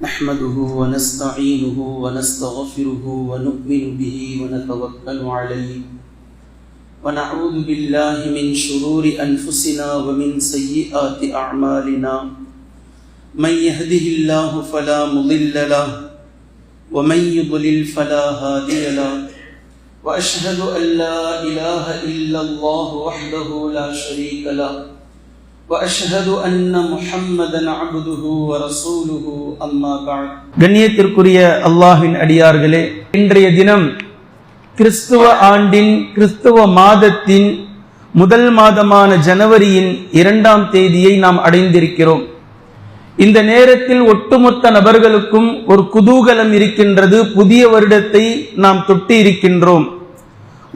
نحمده ونستعينه ونستغفره ونؤمن به ونتوكل عليه ونعوذ بالله من شرور أنفسنا ومن سيئات أعمالنا من يهده الله فلا مضل له ومن يضلل فلا هادي له وأشهد أن لا إله إلا الله وحده لا شريك له وأشهد أن محمدًا عبده ورسوله أما بعد கண்ணியத்திற்குரிய அல்லாஹ்வின் அடியார்களே, இன்றைய தினம் கிறிஸ்துவ ஆண்டின் கிறிஸ்துவ மாதத்தின் முதல் மாதமான ஜனவரியின் 2ஆம் தேதியை நாம் அடைந்திருக்கிறோம். இந்த நேரத்தில் ஒட்டுமொத்த நபர்களுக்கும் ஒரு குதூகலம் இருக்கின்றது. புதிய வருடத்தை நாம் தொட்டு இருக்கின்றோம்.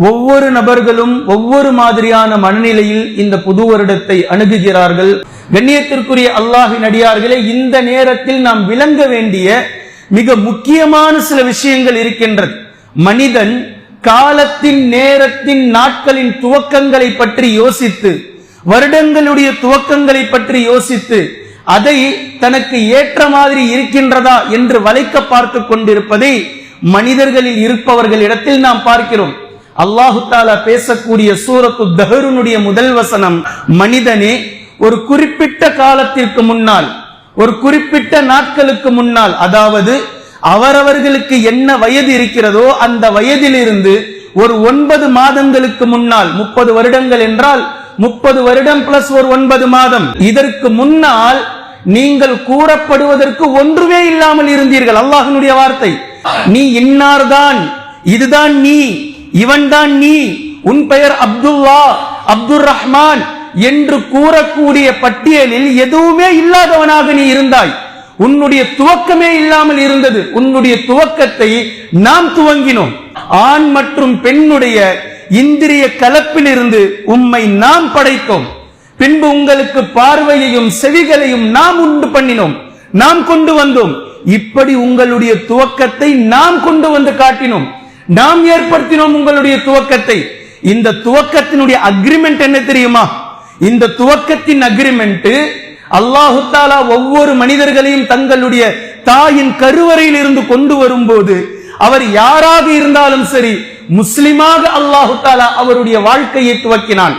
ஒவ்வொரு நபர்களும் ஒவ்வொரு மாதிரியான மனநிலையில் இந்த புது வருடத்தை அணுகுகிறார்கள். கண்ணியத்திற்குரிய அல்லாஹ்வின் அடியார்களே, இந்த நேரத்தில் நாம் விளங்க வேண்டிய மிக முக்கியமான சில விஷயங்கள் இருக்கின்றது. மனிதன் காலத்தின், நேரத்தின், நாட்களின் துவக்கங்களை பற்றி யோசித்து, வருடங்களுடைய துவக்கங்களை பற்றி யோசித்து, அதை தனக்கு ஏற்ற மாதிரி இருக்கின்றதா என்று வளைக்க பார்த்து கொண்டிருப்பதை மனிதர்களில் இருப்பவர்களிடத்தில் நாம் பார்க்கிறோம். அல்லாஹு தஆலா பேசக்கூடிய சூரத்து தஹருனுடைய முதல் வசனம், மனிதனே, ஒரு குறிப்பிட்ட காலத்திற்கு முன்னால், ஒரு குறிப்பிட்ட நாட்களுக்கு முன்னால், அதாவது அவரவர்களுக்கு என்ன வயது இருக்கிறதோ அந்த வயதிலிருந்து ஒரு 9 மாதங்களுக்கு முன்னால், 30 வருடங்கள் என்றால் 30 வருடம் பிளஸ் ஒரு 9 மாதம், இதற்கு முன்னால் நீங்கள் கூறப்படுவதற்கு ஒன்றுமே இல்லாமல் இருந்தீர்கள். அல்லாஹ்வினுடைய வார்த்தை, நீ இன்னார்தான், இதுதான் நீ, இவன்தான் நீ, உன் பெயர் அப்துல்லா, அப்துர் ரஹ்மான் என்று கூறக்கூடிய பட்டியலில் எதுவுமே இல்லாதவனாக நீ இருந்தாய். உன்னுடைய துவக்கமே இல்லாமல் இருந்தது. உன்னுடைய துவக்கத்தை நாம் துவங்கினோம். ஆண் மற்றும் பெண்ணுடைய இந்திரிய கலப்பிலிருந்து உம்மை நாம் படைத்தோம். பின்பு உங்களுக்கு பார்வையையும் செவிகளையும் நாம் உண்டு பண்ணினோம், நாம் கொண்டு வந்தோம். இப்படி உங்களுடைய துவக்கத்தை நாம் கொண்டு வந்து காட்டினோம், நாம் ஏற்படுத்தினோம் உங்களுடைய துவக்கத்தை. இந்த துவக்கத்தினுடைய அக்ரிமெண்ட் என்ன தெரியுமா? இந்த துவக்கத்தின் அக்ரிமெண்ட், அல்லாஹு தஆலா ஒவ்வொரு மனிதர்களையும் தங்களுடைய தாயின் கருவறையில் இருந்து கொண்டு வரும்போது, அவர் யாராக இருந்தாலும் சரி, முஸ்லிமாக அல்லாஹு தஆலா அவருடைய வாழ்க்கையை துவக்கினான்.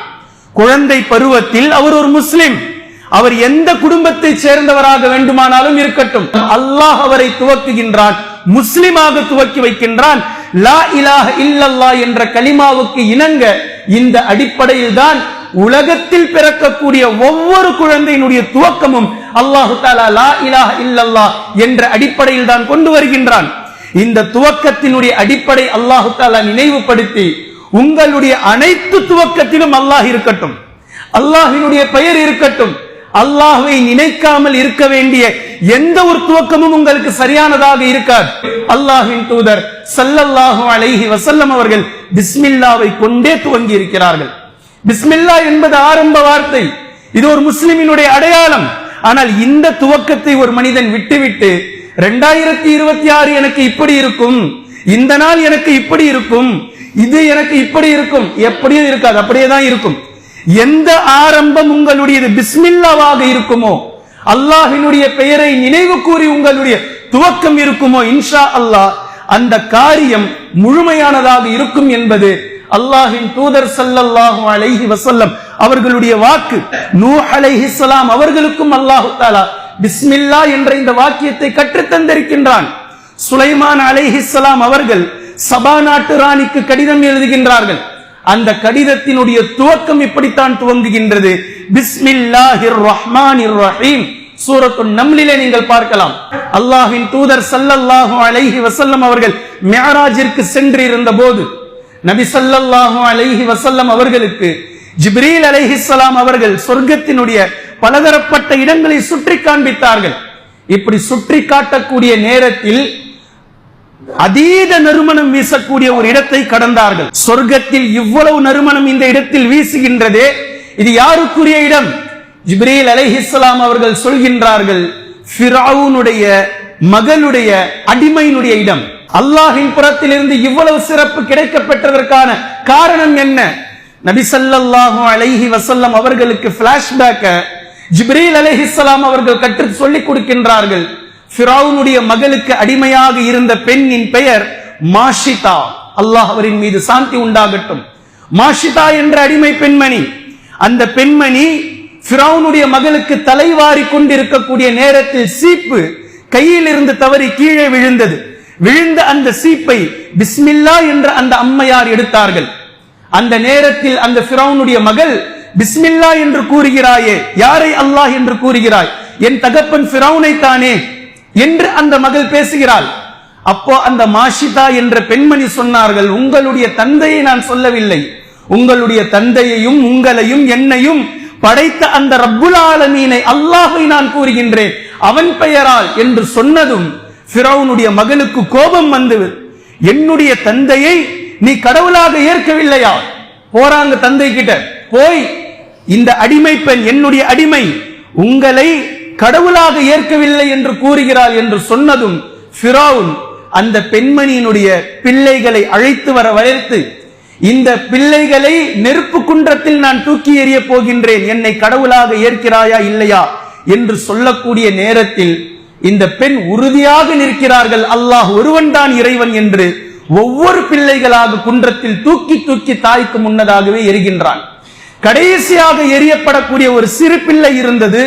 குழந்தை பருவத்தில் அவர் ஒரு முஸ்லிம், அவர் எந்த குடும்பத்தை சேர்ந்தவராக வேண்டுமானாலும் இருக்கட்டும், அல்லாஹ் அவரை துவக்குகின்றான், முஸ்லிமாக துவக்கி வைக்கின்றான். லா இலாஹ இல்லல்லாஹ் என்ற கலிமாவுக்கு இணங்க இந்த அடிப்படையில் தான் உலகத்தில் பிறக்கக்கூடிய ஒவ்வொரு குழந்தையினுடைய துவக்கமும் அல்லாஹு தஆலா லா இலாஹ இல்லல்லாஹ் என்ற அடிப்படையில் தான் கொண்டு வருகின்றான். இந்த துவக்கத்தினுடைய அடிப்படை அல்லாஹு தஆலா நினைவுபடுத்தி, உங்களுடைய அனைத்து துவக்கத்திலும் அல்லாஹ் இருக்கட்டும், அல்லாஹ்வினுடைய பெயர் இருக்கட்டும். அல்லாஹ்வை நினைக்காமல் இருக்க வேண்டிய எந்த ஒரு துவக்கமும் உங்களுக்கு சரியானதாக இருக்காது. அல்லாஹ்வின் தூதர் ஸல்லல்லாஹு அலைஹி வஸல்லம் அவர்கள் பிஸ்மில்லாவை கொண்டே துவங்கி இருக்கிறார்கள். பிஸ்மில்லா என்பது ஆரம்ப வார்த்தை, இது ஒரு முஸ்லிமினுடைய அடையாளம். ஆனால் இந்த துவக்கத்தை ஒரு மனிதன் விட்டுவிட்டு 2026 எனக்கு இப்படி இருக்கும், இந்த நாள் எனக்கு இப்படி இருக்கும், இது எனக்கு இப்படி இருக்கும், எப்படியும் இருக்காது, அப்படியே தான் இருக்கும். எந்த ஆரம்பம் உங்களுடையது பிஸ்மில்லாவாக இருக்குமோ, அல்லாஹ்வினுடைய பெயரை நினைவு கூறி உங்களுடைய துவக்கம் இருக்குமோ, இன்ஷா அல்லாஹ் அந்த காரியம் முழுமையானதாக இருக்கும் என்பது அல்லாஹ்வின் தூதர் ஸல்லல்லாஹு அலைஹி வஸல்லம் அவர்களுடைய வாக்கு. நூஹ் அலைஹிஸ்ஸலாம் அவர்களுக்கும் அல்லாஹ் தஆலா பிஸ்மில்லா என்ற இந்த வாக்கியத்தை கற்றுத் தந்திருக்கின்றான். சுலைமான் அலைஹிஸ்ஸலாம் அவர்கள் சபா நாட்டு ராணிக்கு கடிதம் எழுதுகின்றார்கள். அந்த கடிதத்தினுடைய துவக்கம் இப்படித்தான் துவங்குகின்றது, பிஸ்மில்லாஹிர் ரஹ்மானிர் ரஹீம். சூரத்துன் நம்லிலே நீங்கள் பார்க்கலாம். அல்லாஹ்வின் தூதர் ஸல்லல்லாஹு அலைஹி வஸல்லம் அவர்கள் மிஅராஜிற்கு சென்றிருந்த போது நபி ஸல்லல்லாஹு அலைஹி வஸல்லம் அவர்களுக்கு ஜிப்ரீல் அலைஹிஸ்ஸலாம் அவர்கள் சொர்க்கத்தினுடைய பலதரப்பட்ட இடங்களை சுற்றி காண்பித்தார்கள். இப்படி சுற்றி காட்டக்கூடிய நேரத்தில் அதீத நறுமணம் வீசக்கூடிய ஒரு இடத்தை கடந்தார்கள். சொர்க்கத்தில் இவ்வளவு நறுமணம் இந்த இடத்தில் வீசுகின்றதே, இது யாருக்குரிய இடம்? ஜிப்ரீல் அலைஹிஸ்ஸலாம் அவர்கள் சொல்கின்றார்கள், ஃபிரௌனுடைய மகளுடைய அடிமையினுடைய இடம். அல்லாஹ்வின் புறத்திலிருந்து இவ்வளவு சிறப்பு கிடைக்க பெற்றதற்கான காரணம் என்ன? நபி ஸல்லல்லாஹு அலைஹி வஸல்லம் அவர்களுக்கு பிளாஷ்பேக் ஜிப்ரீல் அலைஹிஸ்ஸலாம் அவர்கள் கற்று சொல்லிக் கொடுக்கின்றார்கள். ஃபிரௌனுடைய மகளுக்கு அடிமையாக இருந்த பெண்ணின் பெயர் மாஷிதா. அல்லாஹ் அவரின் மீது சாந்தி உண்டாகட்டும். மாஷிதா என்ற அடிமை பெண்மணி, அந்த பெண்மணி ஃபிரௌனுடைய மகளுக்கு தலைவாரி கொண்டிருக்கக்கூடிய நேரத்தில் சீப்பு கையில் இருந்து தவறி கீழே விழுந்தது. விழுந்த அந்த சீப்பை பிஸ்மில்லா என்ற அந்த அம்மையார் எடுத்தார்கள். அந்த நேரத்தில் அந்த ஃபிரௌனுடைய மகள், பிஸ்மில்லா என்று கூறுகிறாயே, யாரை அல்லாஹ் என்று கூறுகிறாய்? என் தகப்பன் ஃபிரௌனை தானே என்று அந்த மகள் பேசுகிறாள். அப்போ அந்த மாஷிதா என்ற பெண்மணி சொன்னார்கள், உங்களுடைய தந்தையை நான் சொல்லவில்லை, உங்களுடைய தந்தையையும் உங்களையும் என்னையும் படைத்த அந்த ரப்புல் ஆலமீனை அல்லாஹ்வை நான் கூறுகின்றேன், அவன் பெயரால் என்று சொன்னதும் ஃபிரௌனுடைய மகளுக்கு கோபம் வந்து, என்னுடைய தந்தையை நீ கடவுளாக ஏற்கவில்லையா? போறாங்க தந்தை கிட்ட போய், இந்த அடிமை பெண் என்னுடைய அடிமை, உங்களை கடவுளாக ஏற்கவில்லை என்று கூறுகிறாள் என்று சொன்னதும் ஃபிரௌன் அந்த பெண்மணியினுடைய பிள்ளைகளை அழைத்து வர வளைத்து, இந்த பிள்ளைகளை நெருப்பு குன்றத்தில் நான் தூக்கி எறிய போகின்றேன், என்னை கடவுளாக ஏற்கிறாயா இல்லையா என்று சொல்லக்கூடிய நேரத்தில் இந்த பெண் உறுதியாக நிற்கிறார்கள், அல்லாஹ் ஒருவன் தான் இறைவன் என்று. ஒவ்வொரு பிள்ளைகளாக குன்றத்தில் தூக்கி தூக்கி தாய்க்கு முன்னதாகவே எரிகின்றான். கடைசியாக எரியப்படக்கூடிய ஒரு சிறு பிள்ளை இருந்தது.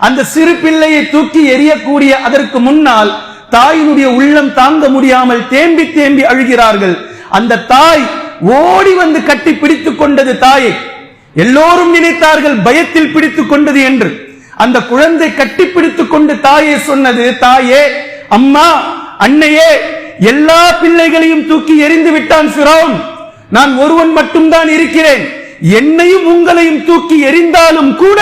அந்த சிறு பிள்ளையை தூக்கி எரியக்கூடிய அதற்கு முன்னால் தாயினுடைய உள்ளம் தாங்க முடியாமல் தேம்பி தேம்பி அழுகிறார்கள். அந்த தாய் ஓடி வந்து கட்டி பிடித்துக் கொண்டது தாயை. எல்லோரும் நினைத்தார்கள் பயத்தில் பிடித்துக் கொண்டது என்று. அந்த குழந்தை கட்டி பிடித்துக் கொண்டு தாயை சொன்னது, தாயே, அம்மா, அன்னையே, எல்லா பிள்ளைகளையும் தூக்கி எறிந்து விட்டான் ஃபிரௌன், நான் ஒருவன் மட்டும்தான் இருக்கிறேன், என்னையும் உங்களையும் தூக்கி எறிந்தாலும் கூட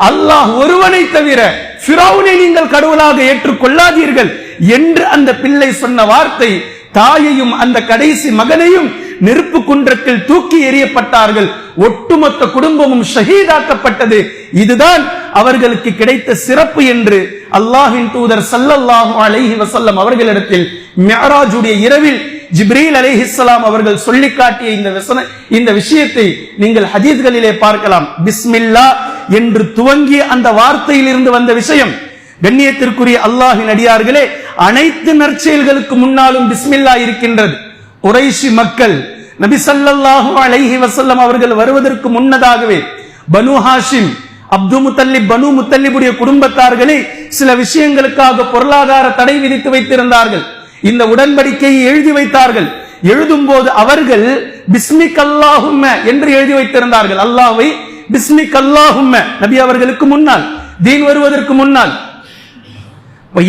அல்லாஹ் ஒருவனை தவிர ஃபிரௌனை நீங்கள் கடவுளாக ஏற்றுக்கொள்ளாதீர்கள் என்று அந்த பிள்ளை சொன்ன வார்த்தை, தாயையும் அந்த கடைசி மகனையும் நெருப்பு குன்றத்தில் தூக்கி எறியப்பட்டார்கள். ஒட்டுமொத்த குடும்பமும் ஷஹீதாக்கப்பட்டது. இதுதான் அவர்களுக்கு கிடைத்த சிறப்பு என்று அல்லாஹ்வின் தூதர் ஸல்லல்லாஹு அலைஹி வஸல்லம் அவர்களிடத்தில் மிஅராஜுடைய இரவில் ஜிப்ரீல் அலைஹிஸ்ஸலாம் அவர்கள் சொல்லி காட்டிய இந்த விஷயத்தை நீங்கள் ஹதீஸ்களிலே பார்க்கலாம். பிஸ்மில்லா என்று துவங்கிய அந்த வார்த்தையில் இருந்து வந்த விஷயம். கண்ணியத்திற்குரிய அல்லாஹ்வின் அடியார்களே, அனைத்து நற்செயல்களுக்கு முன்னாலும் பிஸ்மில்லா இருக்கின்றது. குறைஷி மக்கள் நபி ஸல்லல்லாஹு அலைஹி வஸல்லம் அவர்கள் வருவதற்கு முன்னதாகவே பனு ஹாஷிம், அப்து முத்தல்லிப், பனு முத்தல்லிபுடைய குடும்பத்தார்களை சில விஷயங்களுக்காக பொருளாதார தடை விதித்து வைத்திருந்தார்கள். இந்த உடன்படிக்கையை எழுதி வைத்தார்கள். எழுதும் போது அவர்கள் பிஸ்மிக் அல்லாஹும்ம என்று எழுதி வைத்திருந்தார்கள். அல்லாஹ்வை பிஸ்மிக் அல்லாஹும்ம, நபி அவர்களுக்கு முன்னால், தீன் வருவதற்கு முன்னால்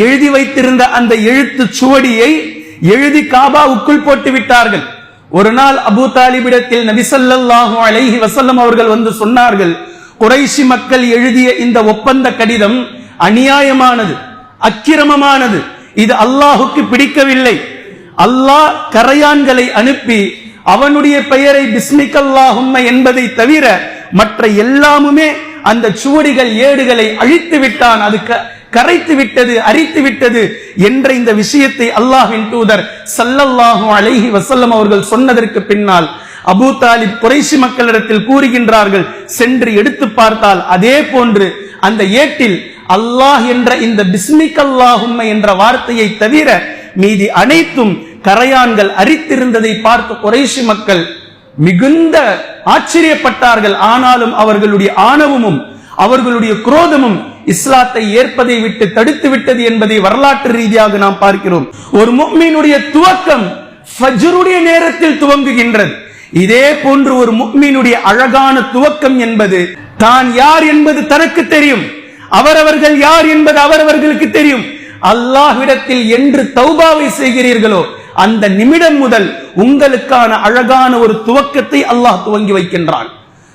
எழுதி வைத்திருந்த அந்த எழுத்து சுவடியை எழுதி காபாவுக்குள் போட்டு விட்டார்கள். ஒரு நாள் அபூ தாலிபிடத்தில் நபி ஸல்லல்லாஹு அலைஹி வஸல்லம் அவர்கள் வந்து சொன்னார்கள், குறைஷி மக்கள் எழுதிய இந்த ஒப்பந்த கடிதம் அநியாயமானது, அக்கிரமமானது, இது அல்லாஹுக்கு பிடிக்கவில்லை. அல்லாஹ் கரையான்களை அனுப்பி அவனுடைய பெயரை பிஸ்மிக் அல்லாஹும்ம என்பதை தவிர மற்ற எல்லாமுமே அந்த சுவடிகள் ஏடுகளை அழித்து விட்டான், அது கரைத்து விட்டது, அரித்து விட்டது என்ற இந்த விஷயத்தை அல்லாஹ்வின் தூதர் ஸல்லல்லாஹு அலைஹி வஸல்லம் அவர்கள் சொன்னதற்கு பின்னால் அபூ தாலிப் குறைஷி மக்களிடத்தில் கூறுகின்றார்கள், சென்று எடுத்து பார்த்தால் அதே போன்று அந்த ஏட்டில் அல்லாஹ் என்ற இந்த பிஸ்மிக் அல்லாஹும்ம என்ற வார்த்தையை தவிர மீதி அனைத்தும் கரையான்கள் அரித்திருந்ததை பார்த்து குறைஷி மக்கள் மிகுந்த ஆச்சரியப்பட்டார்கள். ஆனாலும் அவர்களுடைய ஆணவமும் அவர்களுடைய குரோதமும் இஸ்லாத்தை ஏற்பதை விட்டு தடுத்து விட்டது என்பதை வரலாற்று ரீதியாக நாம் பார்க்கிறோம். ஒரு முஃமினுடைய துவக்கம் ஃபஜ்ருடைய நேரத்தில் துவங்குகின்றது. இதே போன்று ஒரு முஃமினுடைய அழகான துவக்கம் என்பது தான் யார் என்பது தனக்கு தெரியும், அவரவர்கள் யார் என்பது அவரவர்களுக்கு தெரியும். அல்லாஹ்விடத்தில் என்று தௌபாவை செய்கிறீர்களோ அந்த நிமிடம் முதல் உங்களுக்கான அழகான ஒரு துவக்கத்தை அல்லாஹ் துவங்கி வைக்கின்றான்.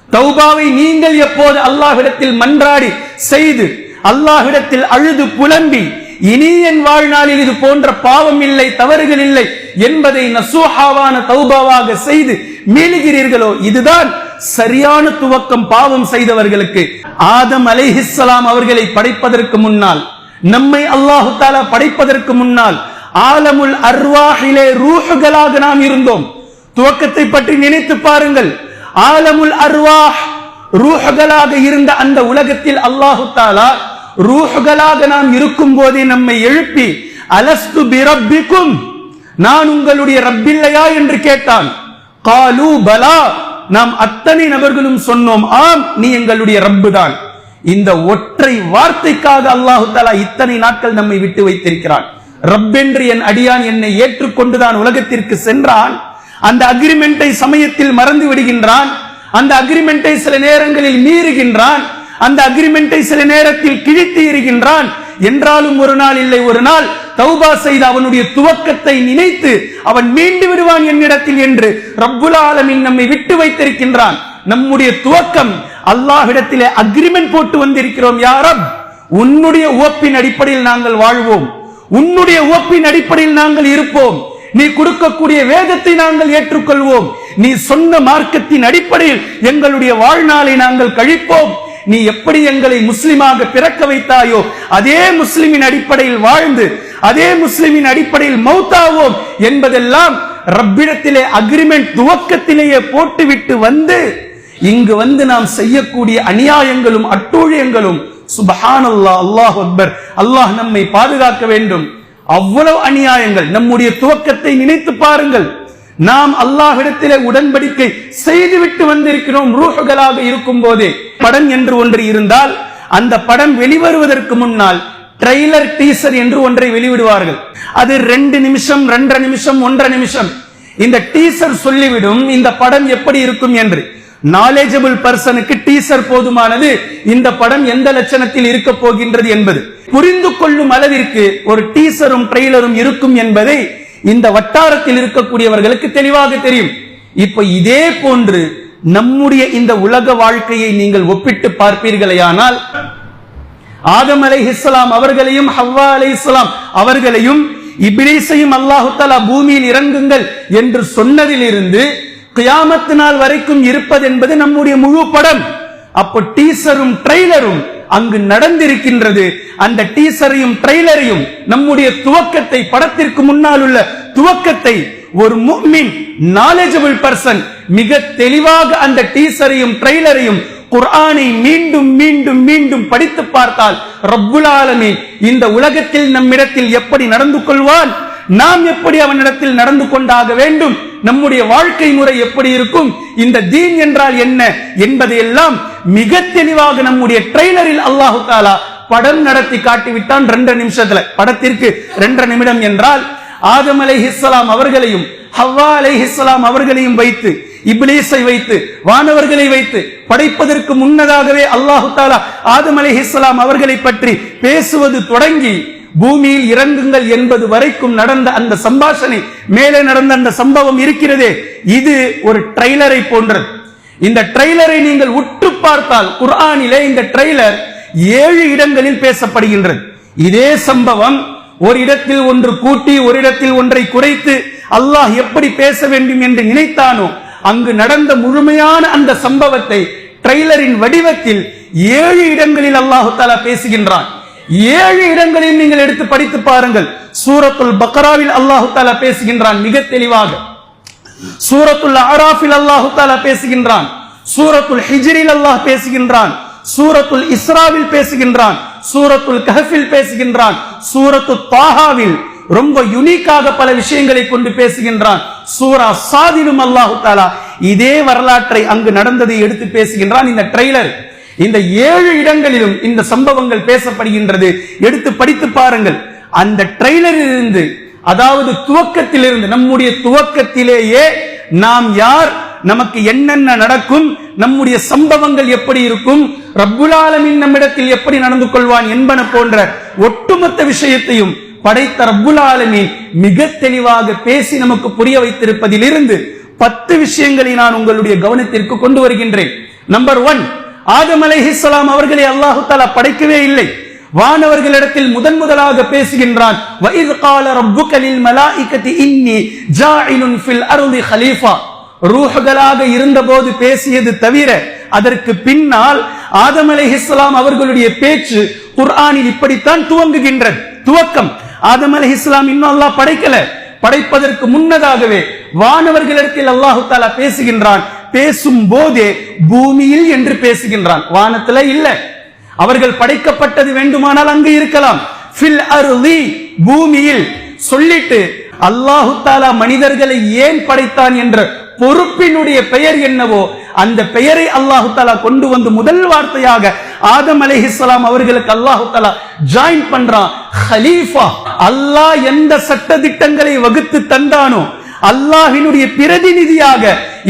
தௌபாவை நீங்கள் எப்போது அல்லாஹ்விடத்தில் மன்றாடி செய்து அல்லாஹ்விடத்தில் அழுது புலம்பி இனி என் வாழ்நாளில் இது போன்ற பாவம் இல்லை, தவறுகள் இல்லை என்பதை நசூஹாவான தௌபாவாக செய்து மீளுகிறீர்களோ இதுதான் சரியான துவக்கம். பாவம் செய்தவர்களுக்கு ஆதம் அலைஹிஸ்ஸலாம் அவர்களை படைப்பதற்கு முன்னால், நம்மை அல்லாஹு தஆலா படைப்பதற்கு முன்னால் ஆலமுல் அர்வாஹிலே ரூஹுகளாக நாம் இருந்தோம். துவக்கத்தை பற்றி நினைத்து பாருங்கள். ஆலமுல் அர்வாஹ் ரூஹுகளாக இருந்த அந்த உலகத்தில் அல்லாஹு தஆலா ரூஹ்களாக நாம் இருக்கும் போதே நம்மை எழுப்பி அலஸ்து பிரப்பிக்கும், நான் உங்களுடைய ரப்பில்லையா என்று கேட்டான். காலு பலா, நாம் அத்தனை நபர்களும் சொன்னோம், ஆம் நீ எங்களுடைய ரப்பு தான். இந்த ஒற்றை வார்த்தைக்காக அல்லாஹு தஆலா இத்தனை நாட்கள் நம்மை விட்டு வைத்திருக்கிறான். ரப்பென்று என் அடியான் என்னை ஏற்றுக்கொண்டுதான் உலகத்திற்கு சென்றான். அந்த அக்ரிமெண்டை சமயத்தில் மறந்து விடுகின்றான். அந்த அக்ரிமெண்டை சில நேரங்களில் மீறுகின்றான். அந்த அக்ரிமெண்டை சில நேரத்தில் கிழித்து எறிகின்றான். என்றாலும் ஒரு நாள் இல்லை ஒரு நாள் தௌபா செய்து அவனுடைய துவக்கத்தை நினைத்து அவன் மீண்டு விடுவான் என்னிடத்தில் என்று ரப்புல் ஆலமீன் நம்மை விட்டு வைத்திருக்கின்றான். நம்முடைய துவக்கம் அல்லாஹ்விடத்திலே அக்ரிமெண்ட் போட்டு வந்திருக்கிறோம். யா ரப், உன்னுடைய உவப்பின் அடிப்படையில் நாங்கள் வாழ்வோம், உன்னுடைய உவப்பின் அடிப்படையில் நாங்கள் இருப்போம், நீ கொடுக்கக்கூடிய வேதத்தை நாங்கள் ஏற்றுக்கொள்வோம், நீ சொன்ன மார்க்கத்தின் அடிப்படையில் எங்களுடைய வாழ்நாளை நாங்கள் கழிப்போம், நீ எப்படி எங்களை முஸ்லிமாக பிறக்க வைத்தாயோ அதே முஸ்லிமின் அடிப்படையில் வாழ்ந்து அதே முஸ்லிமின் அடிப்படையில் மௌத்தாவோம் என்பதெல்லாம் ரப்பிடத்திலே அக்ரிமெண்ட் துவக்கத்திலேயே போட்டுவிட்டு வந்து இங்கு வந்து நாம் செய்யக்கூடிய அநியாயங்களும் அட்டூழியங்களும் சுப்ஹானல்லாஹ், அல்லாஹ் அக்பர், அல்லாஹ் நம்மை பாதுகாக்க வேண்டும். அவ்வளவு அநியாயங்கள். நம்முடைய துவக்கத்தை நினைத்து பாருங்கள். நாம் அல்லாஹ்விடத்திலே உடன்படிக்கை செய்துவிட்டு வந்திருக்கிறோம் ரூஹ்களாக இருக்கும் போதே. படம் என்று ஒன்று இருந்தால் அந்த படம் வெளிவருவதற்கு முன்னால் ட்ரெய்லர், டீசர் என்று ஒன்றை வெளியிடுவார்கள். அது 2 நிமிஷம், 2.5 நிமிஷம், 1.5 நிமிஷம். இந்த டீசர் சொல்லிவிடும் இந்த படம் எப்படி இருக்கும் என்று. நாலேஜபிள் பர்சனுக்கு டீசர் போதுமானது, இந்த படம் எந்த லட்சணத்தில் இருக்க போகின்றது என்பது புரிந்து கொள்ளும் அளவிற்கு ஒரு டீசரும் ட்ரெய்லரும் இருக்கும் என்பதை இந்த வட்டாரத்தில் இருக்கக்கூடியவர்களுக்கு தெளிவாக தெரியும். இப்ப இதே போன்று நம்முடைய இந்த உலக வாழ்க்கையை நீங்கள் ஒப்பிட்டு பார்ப்பீர்களேயானால் ஆதம் அலைஹிஸ்ஸலாம் அவர்களையும் ஹவ்வா அலைஹிஸ்ஸலாம் அவர்களையும் இப்லீஸையும் அல்லாஹ் தஆலா பூமியில் இறங்குங்கள் என்று சொன்னதிலிருந்து கியாமத் நாள் வரைக்கும் இருப்பது என்பது நம்முடைய முழு படம். அப்போ டீசரும் ட்ரெய்லரும் அங்கு நடந்திருக்கின்றது. அந்த டீசரையும் ட்ரெய்லரையும் நம்முடைய துவக்கத்தை, படத்திற்கு முன்னால் உள்ள துவக்கத்தை ஒரு முஃமின் நாலேஜபிள் பர்சன் மிக தெளிவாக அந்த டீசரையும் ட்ரெய்லரையும் குர்ஆனை மீண்டும் மீண்டும் மீண்டும் படித்து பார்த்தால் ரப்புல் ஆலமீன் இந்த உலகத்தில் நம்மிடத்தில் எப்படி நடந்து கொள்வான், நாம் எப்படி அவனிடத்தில் நடந்து கொண்டாக வேண்டும், நம்முடைய வாழ்க்கை முறை எப்படி இருக்கும், இந்த தீன் என்றால் என்ன என்பதையெல்லாம் மிக தெளிவாக நம்முடைய ட்ரெய்லரில் அல்லாஹ் தஆலா படம் நடத்தி காட்டிவிட்டான் 2 நிமிஷத்துல. படத்திற்கு 2 நிமிடம் என்றால் ஆதம் அலைஹிஸ்ஸலாம் அவர்களையும் ஹவ்வா அலைஹிஸ்ஸலாம் அவர்களையும் வைத்து, இப்லீஸை வைத்து, வானவர்களை வைத்து படைப்பதற்கு முன்னதாகவே அல்லாஹ் தஆலா ஆதம் அலைஹிஸ்ஸலாம் அவர்களை பற்றி பேசுவது தொடங்கி பூமியில் இறங்குங்கள் என்பது வரைக்கும் நடந்த அந்த சம்பாஷணை, மேலே நடந்த அந்த சம்பவம் இருக்கிறதே, இது ஒரு ட்ரெய்லரை போன்றது. இந்த ட்ரெய்லரை நீங்கள் உற்று பார்த்தால் குர்ஆனிலே இந்த ட்ரெய்லர் 7 இடங்களில் பேசப்படுகின்றது. இதே சம்பவம் ஒரு இடத்தில் ஒன்று கூட்டி ஒரு இடத்தில் ஒன்றை குறைத்து அல்லாஹ் எப்படி பேச வேண்டும் என்று நினைத்தானோ அங்கு நடந்த முழுமையான அந்த சம்பவத்தை ட்ரெய்லரின் வடிவத்தில் 7 இடங்களில் அல்லாஹ் தஆலா பேசுகின்றான். 7 இடங்களில் நீங்கள் எடுத்து படித்து பாருங்கள். சூரத்துல் பக்ராவில் அல்லாஹ் தஆலா பேசுகின்றான் மிக தெளிவாக. சூரத்துல் அராஃபில் அல்லாஹ் தஆலா பேசுகின்றான். சூரத்துல் ஹிஜ்ரில் அல்லாஹ் பேசுகின்றான். சூரத்துல் இஸ்ராவில் பேசுகின்றான். சூரத்துல் கஹ்ஃபில் பேசுகின்றான். சூரத்துல் தாஹாவில் ரொம்ப யூனிக்காக பல விஷயங்களை கொண்டு பேசுகின்றான். சூரா சாதிலும் அல்லாஹ் தஆலா இதே வரலாற்றை அங்கு நடந்ததை எடுத்து பேசுகின்றான். இந்த ட்ரெய்லர் இந்த 7 இடங்களிலும் இந்த சம்பவங்கள் பேசப்படுகின்றது. எடுத்து படித்து பாருங்கள். அந்த ட்ரெய்லரில் இருந்து, அதாவது துவக்கத்திலிருந்து, நம்முடைய துவக்கத்திலேயே நாம் யார், நமக்கு என்னென்ன நடக்கும், நம்முடைய சம்பவங்கள் எப்படி இருக்கும், ரப்புல் ஆலமீன் நம்மிடத்தில் எப்படி நடந்து கொள்வான் என்பன போன்ற ஒட்டுமொத்த விஷயத்தையும் படைத்த ரப்புல் ஆலமீன் மிக தெளிவாக பேசி நமக்கு புரிய வைத்திருப்பதிலிருந்து 10 விஷயங்களை நான் உங்களுடைய கவனத்திற்கு கொண்டு வருகின்றேன். நம்பர் 1, ஆதம் அலைஹிஸ்ஸலாம் அவர்களை அல்லாஹ் தஆலா படைக்கவே இல்லை. வானவர்களிடத்தில் முதலாக பேசுகின்றான். வஇத் கால ரப்புக லில் மலாயிகதி இன்னி ஜாஇலுன் ஃபில் அர்தி கலீஃபா. ரூஹ்களாக இருந்தபோது பேசியது தவிர அதற்கு பின்னால் ஆதம் அலைஹிஸ்ஸலாம் அவர்களுடைய பேச்சு குர்ஆனில் இப்படித்தான் துவங்குகின்றது. துவக்கம் ஆதம் அலைஹிஸ்ஸலாம் இன்னும் அல்லாஹ் படைக்கல. படைப்பதற்கு முன்னதாகவே வானவர்களிடத்தில் அல்லாஹ் தஆலா பேசுகின்றான். பேசும் போதே பூமியில் என்று பேசுகின்றான், வானத்துல இல்ல. அவர்கள் படைக்கப்பட்டது வேண்டுமானால் அங்கு இருக்கலாம். ஃபில் அர்தி, பூமியில் சொல்லிட்டு அல்லாஹு தஆலா மனிதர்களை ஏன் படைத்தான் என்ற பொறுப்பினுடைய பெயர் என்னவோ அந்த பெயரை அல்லாஹு தஆலா கொண்டு வந்து முதல் வார்த்தையாக ஆதம் அலைஹிஸ்ஸலாம் அவர்களுக்கு அல்லாஹு தஆலா ஜாயின் பண்றான் ஹலீஃபா. அல்லாஹ் எந்த சட்ட திட்டங்களை வகுத்து தந்தானோ அல்லாஹ்வினுடைய பிரதிநிதியாக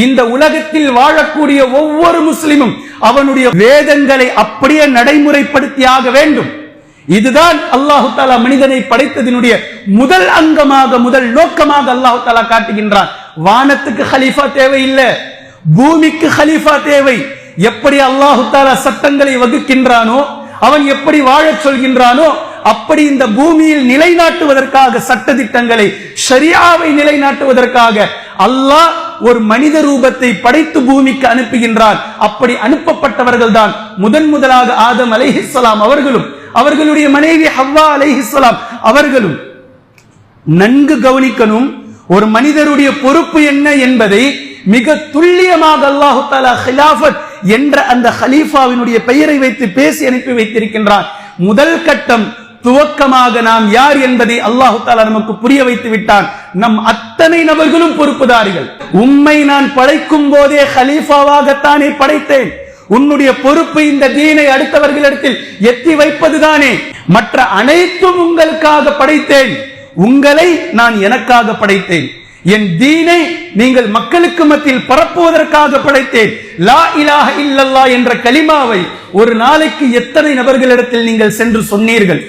இந்த உலகத்தில் வாழக்கூடிய ஒவ்வொரு முஸ்லிமும் அவனுடைய வேதங்களை அப்படியே நடைமுறைப்படுத்தியாக வேண்டும். இதுதான் அல்லாஹு தஆலா மனிதனை படைத்ததினுடைய முதல் அங்கமாக, முதல் நோக்கமாக அல்லாஹு தஆலா காட்டுகின்றான். வானத்துக்கு ஹலீஃபா தேவையில்லை, பூமிக்கு ஹலீஃபா தேவை. எப்படி அல்லாஹு தஆலா சட்டங்களை வகுக்கின்றானோ, அவன் எப்படி வாழச் சொல்கின்றானோ, அப்படி இந்த பூமியில் நிலைநாட்டுவதற்காக சட்ட திட்டங்களை, ஷரியாவை நிலைநாட்டுவதற்காக அல்லாஹ் ஒரு மனித ரூபத்தை படைத்து பூமிக்கு அனுப்புகின்றான். அப்படி அனுப்பப்பட்டவர்கள் தான் முதலாக ஆதம் அலைஹிஸ்ஸலாம் அவர்களும் அவர்களுடைய மனைவி ஹவ்வா அலைஹிஸ்ஸலாம் அவர்களும். நன்கு கவனிக்கணும், ஒரு மனிதருடைய பொறுப்பு என்ன என்பதை மிக துல்லியமாக அல்லாஹு தஆலா ஹிலாஃபத் என்ற அந்த ஹலீஃபாவினுடைய பெயரை வைத்து பேசி அனுப்பி வைத்திருக்கின்றான். முதல் கட்டம் துவக்கமாக நாம் யார் என்பதை அல்லாஹு தஆலா நமக்கு புரிய வைத்து விட்டான். நம் அத்தனை நபர்களும் பொறுப்புதாரிகள். உம்மை நான் படைக்கும் போதே ஹலீஃபாவாகத்தானே படைத்தேன். உன்னுடைய பொறுப்பு இந்த தீனை அடுத்தவர்களிடத்தில் எத்தி வைப்பதுதானே. மற்ற அனைத்தும் உங்களுக்காக படைத்தேன், உங்களை நான் எனக்காக படைத்தேன். என் தீனை நீங்கள் மக்களுக்கு மத்தியில் பரப்புவதற்காக படைத்தேன். லா இலாஹ இல்லல்லாஹ் என்ற கலிமாவை ஒரு நாளைக்கு எத்தனை நபர்களிடத்தில் நீங்கள் சென்று சொன்னீர்கள்?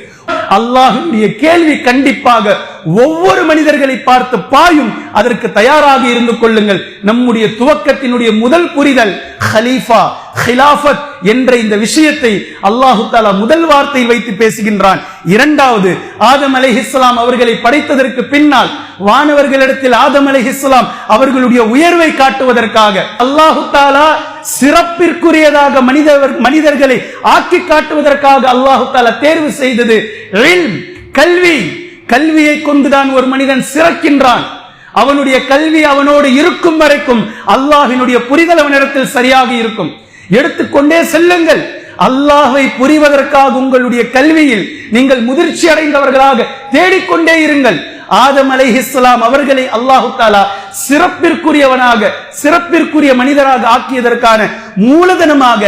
அல்லாஹ்வுடைய கேள்வி கண்டிப்பாக ஒவ்வொரு மனிதர்களை பார்த்து பாயும். அதற்கு தயாராக இருந்து கொள்ளுங்கள். நம்முடைய துவக்கத்தினுடைய முதல் புரிதல் ஹலீஃபா, ஹிலாஃபத் என்ற இந்த விஷயத்தை அல்லாஹு தஆலா முதல் வார்த்தையில் வைத்து பேசுகின்றான். இரண்டாவது, ஆதம் அலைஹிஸ்ஸலாம் அவர்களை படைத்ததற்கு பின்னால் வானவர்களிடத்தில் ஆதம் அலைஹிஸ்ஸலாம் அவர்களுடைய உயர்வை காட்டுவதற்காக அல்லாஹு தஆலா சிறப்பிற்குரியதாக மனிதர்களை ஆக்கி காட்டுவதற்காக அல்லாஹு தஆலா தேர்வு செய்தது இல்ம், கல்வி. கல்வியை கொண்டுதான் ஒரு மனிதன் சிறக்கின்றான். அவனுடைய கல்வி அவனோடு இருக்கும் வரைக்கும் அல்லாஹ்வினுடைய புரிதல் அவனிடத்தில் சரியாக இருக்கும். எடுத்துக்கொண்டே செல்லுங்கள். அல்லாஹ்வை புரிவதற்காக உங்களுடைய கல்வியில் நீங்கள் முதிர்ச்சி அடைந்தவர்களாக தேடிக்கொண்டே இருங்கள். ஆதம் அலைஹிஸ்ஸலாம் அவர்களை அல்லாஹு தஆலா சிறப்பிற்குரியவனாக, சிறப்பிற்குரிய மனிதராக ஆக்கியதற்கான மூலதனமாக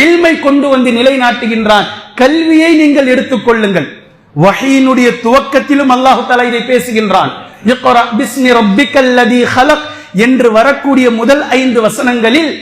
இல்மை கொண்டு வந்து நிலைநாட்டுகின்றான். கல்வியை நீங்கள் எடுத்துக் கொள்ளுங்கள். வஹீனுடைய துவக்கத்திலும் அல்லாஹு தஆலா இதை பேசுகின்றான். இக்ரா பிஸ்மி ரப்பிக்கல்லதீ ஹலக் என்று வரக்கூடிய முதல் 5 வசனங்களில்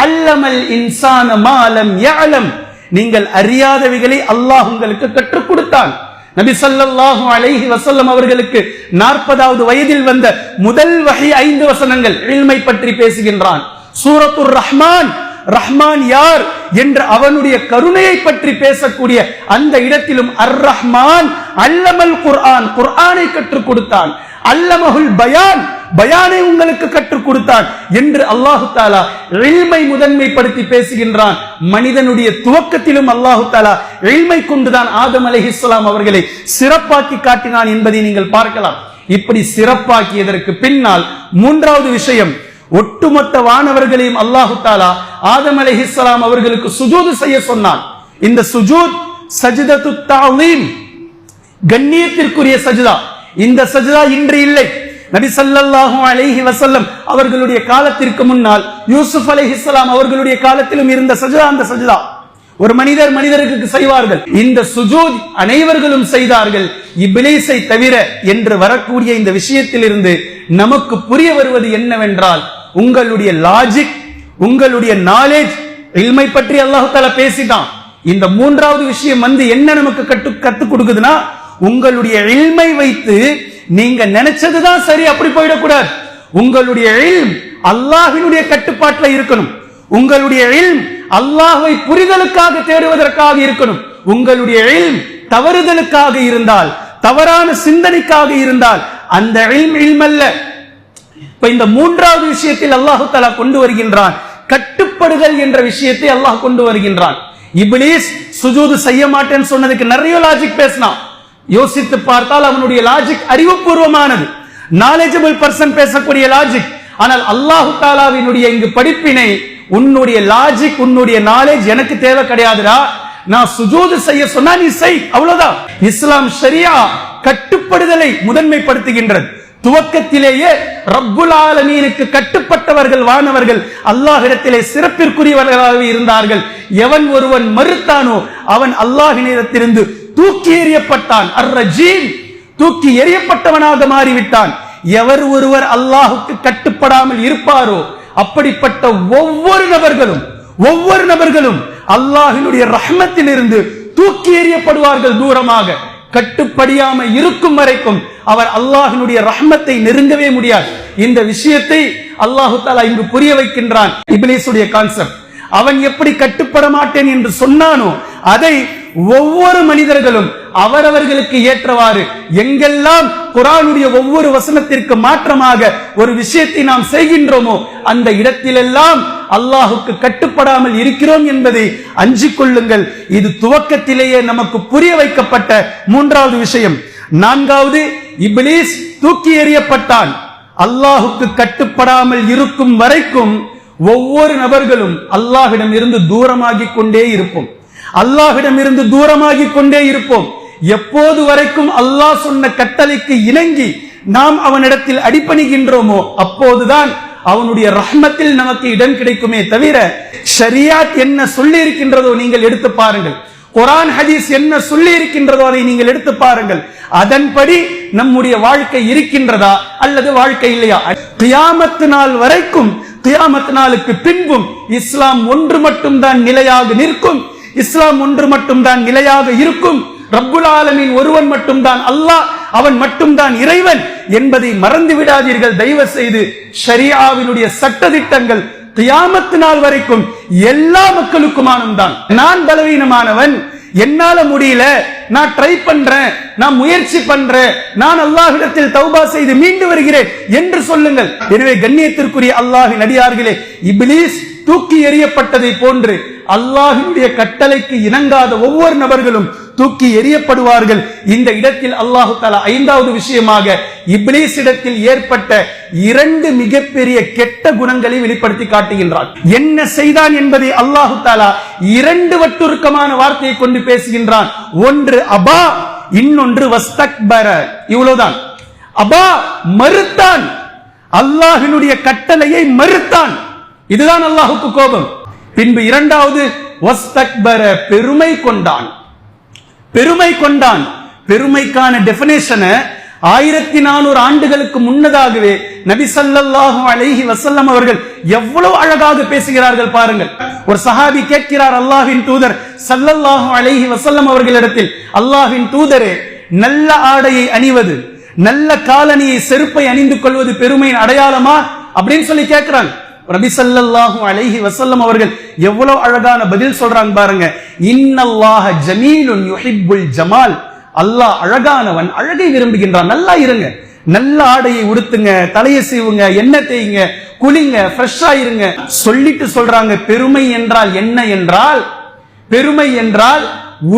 அல்லமல் இன்சான மா லம் யஅலம், நீங்கள் அறியாதவைகளை அல்லாஹ் உங்களுக்கு கற்றுக் கொடுத்தான். நபி ஸல்லல்லாஹு அலைஹி வஸல்லம் அவர்களுக்கு 40வது வயதில் வந்த முதல் வஹி 5 வசனங்கள் இல்மை பற்றி பேசுகின்றான். சூரத்துர் ரஹ்மான், ரஹ்மான் யார் என்ற அவனுடைய கருணையை பற்றி பேசக்கூடிய அந்த இடத்திலும் அர் ரஹ்மான் அல்லமல் குர்ஆன், குர்ஆனை கற்றுக் கொடுத்தான். அல்லமஹுல் பயான், பயானை உங்களுக்கு கற்றுக் கொடுத்தான் என்று அல்லாஹு தஆலா இல்மை முதன்மைப்படுத்தி பேசுகின்றான். மனிதனுடைய துவக்கத்திலும் அல்லாஹு தஆலா இல்மை கொண்டுதான் ஆதம் அலைஹிஸ்ஸலாம் அவர்களை சிறப்பாக்கி காட்டினான் என்பதை நீங்கள் பார்க்கலாம். இப்படி சிறப்பாக்கியதற்கு பின்னால் மூன்றாவது விஷயம், ஒட்டுமொத்த வானவர்களையும் அல்லாஹு தஆலா ஆதம் அலைஹிஸ்ஸலாம் அவர்களுக்கு சுஜூது செய்ய சொன்னான். இந்த சுஜூத் சஜ்தத்து தஅலீம், கண்ணியத்திற்குரிய சஜ்தா. இந்த சஜ்தா இன்று இல்லை. நபி ஸல்லல்லாஹு அலைஹி வஸல்லம் அவர்களுடைய காலத்திற்கு முன்னால் யூசுப் அலைஹிஸ்ஸலாம் அவர்களுடைய காலத்திலும் இருந்த சஜ்தா அந்த சஜ்தா. ஒரு மனிதருக்கு செய்வார்கள். இந்த சுஜூத் அனைவர்களும் செய்தார்கள், இப்லீஸை தவிர என்று வரக்கூடிய இந்த விஷயத்தில் இருந்து நமக்கு புரிய வருவது என்னவென்றால், உங்களுடைய லாஜிக், உங்களுடைய நாலேஜ், இல்மை பற்றி அல்லாஹ் தஆலா பேசிட்டான். இந்த மூன்றாவது விஷயம் வந்து என்ன நமக்கு கற்றுக் கொடுக்குதுன்னா, உங்களுடைய இல்மை வைத்து நீங்க நினைச்சதுதான் சரி அப்படி போயிடக்கூடாது. உங்களுடைய இல்ம் அல்லாஹ்வினுடைய கட்டுப்பாட்டில் இருக்கணும். உங்களுடைய இல்ம் அல்லாஹ்வை புரிதலுக்காக தேடுவதற்காக இருக்கணும். உங்களுடைய இல்ம் தவறுதலுக்காக இருந்தால், தவறான சிந்தனைக்காக இருந்தால் அந்த இல்ம் அல்ல. இப்ப இந்த மூன்றாவது விஷயத்தில் அல்லாஹ் தஆலா கொண்டு வருகின்றான், கட்டுப்படுதல் என்ற விஷயத்தை அல்லாஹ் கொண்டு வருகின்றான். இப்லீஸ் சுஜூது செய்ய மாட்டேன்னு சொன்னதுக்கு நிறைய லாஜிக் பேசினான். யோசித்து பார்த்தால் அவனுடைய லாஜிக் அறிவுபூர்வமானது, நாலேஜபிள் பர்சன் பேசக்கூடிய லாஜிக். ஆனால் அல்லாஹ் தஆலாவினுடைய இங்கு படிப்பினை, உன்னுடைய லாஜிக், உன்னுடைய நாலேஜ் எனக்கு தேவை கிடையாதுடா. நான் சுஜூது செய்ய சொன்னா நீ செய், அவ்வளவுதான். இஸ்லாம் ஷரியா கட்டுப்படுதலை முதன்மைப்படுத்துகின்றது. துவக்கத்திலேயே ரப்புல் ஆலமீனுக்கு கட்டுப்பட்டவர்கள் வானவர்கள் அல்லாஹ்விடத்திலே சிறப்பிற்குரியவர்களாக இருந்தார்கள். எவன் ஒருவன் மறுத்தானோ அவன் அல்லாஹ்வினிடத்திலிருந்து தூக்கி எறியப்பட்டான். அர்-ரஜீம், தூக்கி எறியப்பட்டவனாக மாறிவிட்டான். எவர் ஒருவர் அல்லாஹுக்கு கட்டுப்படாமல் இருப்பாரோ அப்படிப்பட்ட ஒவ்வொரு நபர்களும் அல்லாஹ்வினுடைய ரஹ்மத்திலிருந்து தூக்கி எறியப்படுவார்கள் தூரமாக. கட்டுப்படியாம இருக்கும் வரைக்கும் அவர் அல்லாஹ்வினுடைய ரஹ்மத்தை நெருங்கவே முடியாது. இந்த விஷயத்தை அல்லாஹு தஆலா இங்கு புரிய வைக்கின்றான். இப்லீஸுடைய கான்செப்ட், அவன் எப்படி கட்டுப்பட மாட்டேன் என்று சொன்னானோ அதை ஒவ்வொரு மனிதர்களும் அவரவர்களுக்கு ஏற்றவாறு எங்கெல்லாம் குர்ஆனுடைய ஒவ்வொரு வசனத்திற்கு மாற்றமாக ஒரு விஷயத்தை நாம் செய்கின்றோமோ அந்த இடத்திலெல்லாம் அல்லாஹுக்கு கட்டுப்படாமல் இருக்கிறோம் என்பதை அஞ்சிக் கொள்ளுங்கள். இது துவக்கத்திலேயே நமக்கு புரிய வைக்கப்பட்ட மூன்றாவது விஷயம். நான்காவது, இப்லீஸ் தூக்கி எறியப்பட்டான். அல்லாஹுக்கு கட்டுப்படாமல் இருக்கும் வரைக்கும் ஒவ்வொரு நபர்களும் அல்லாஹ்விடம் இருந்து தூரமாகிக் கொண்டே இருப்போம். எப்போது வரைக்கும் அல்லாஹ் சொன்ன கட்டளைக்கு இணங்கி நாம் அவனிடத்தில் அடிபணிகின்றோமோ அப்போதுதான் அவனுடைய ரஹ்மத்தில் நமக்கு இடம் கிடைக்குமே தவிர, ஷரியத் என்ன சொல்லி இருக்கின்றதோ நீங்கள் எடுத்து பாருங்கள், குர்ஆன் ஹதீஸ் என்ன சொல்லி இருக்கின்றதோ அதை நீங்கள் எடுத்து பாருங்கள், அதன்படி நம்முடைய வாழ்க்கை இருக்கின்றதா அல்லது வாழ்க்கை இல்லையா? கியாமத் நாள் வரைக்கும், கியாமத் நாளுக்கு பின்பும் இஸ்லாம் ஒன்று மட்டும்தான் நிலையாக நிற்கும். இஸ்லாம் ஒன்று மட்டும்தான் நிலையாக இருக்கும். ரப்புல் ஆலமீன் ஒருவன் மட்டும்தான் அல்லாஹ், அவன் மட்டும்தான் இறைவன் என்பதை மறந்து விடாதீர்கள் தயவு செய்து. ஷரியாவினுடைய சட்டதிட்டங்கள் கியாமத் நாள் வரைக்கும் எல்லா மக்களுக்குமானதான். நான் பலவீனமானவன், என்னால முடியல, நான் ட்ரை பண்றேன், நான் முயற்சி பண்றேன், நான் அல்லாஹ்விடத்தில் தௌபா செய்து மீண்டு வருகிறேன் என்று சொல்லுங்கள். எனவே கண்ணியத்திற்குரிய அல்லாஹ்வின் அடியார்களே, இப்லீஸ் தூக்கி எறியப்பட்டதை போன்று அல்லாஹ்வினுடைய கட்டளைக்கு இணங்காத ஒவ்வொரு நபர்களும் தூக்கி எறியப்படுவார்கள். இந்த இடத்தில் அல்லாஹு தஆலா ஐந்தாவது விஷயமாக இப்லீஸ் இடத்தில் ஏற்பட்ட இரண்டு மிகப்பெரிய கெட்ட குணங்களை வெளிப்படுத்தி காட்டுகின்றான். என்ன செய்தான் என்பதை அல்லாஹு தஆலா இரண்டு வட்டுருக்கமான வார்த்தையை கொண்டு பேசுகின்றான். ஒன்று அபா, இன்னொன்று வஸ்தக்பர. இவ்வளவுதான். அபா, மறுத்தான், அல்லாஹ்வினுடைய கட்டளையை மறுத்தான். இதுதான் அல்லாஹ்வுக்கு கோபம். பின்பு இரண்டாவது வஸ்தக்பர, பெருமை கொண்டான். பெருமைக்கான டெஃபினேஷனை 1400 ஆண்டுகளுக்கு முன்னதாகவே நபி ஸல்லல்லாஹு அலைஹி வஸல்லம் அவர்கள் எவ்வளவு அழகாக பேசுகிறார்கள் பாருங்கள். ஒரு சஹாபி கேட்கிறார் அல்லாஹ்வின் தூதர் ஸல்லல்லாஹு அலைஹி வஸல்லம் அவர்களிடத்தில், அல்லாஹ்வின் தூதரே, நல்ல ஆடையை அணிவது, நல்ல காலணியை, செருப்பை அணிந்து கொள்வது பெருமையின் அடையாளமா அப்படின்னு சொல்லி கேட்கிறாங்க. நபி ஸல்லல்லாஹு அலைஹி வஸல்லம் அவர்கள் எவ்வளவு அழகான பதில் சொல்றாங்க பாருங்க. இன்னல்லாஹ ஜமீலுன் யுஹிப்புல் ஜமால். அல்லாஹ் அழகானவன், அழகை விரும்புகின்றான். நல்லா இருங்க, நல்ல ஆடையை உடுத்துங்க, தலையை சீவுங்க, எண்ணெய் தேய்ங்க, குளிங்க, ஃப்ரெஷ்ஷா இருங்க. சொல்லிட்டு சொல்றாங்க, பெருமை என்றால் என்ன என்றால், பெருமை என்றால்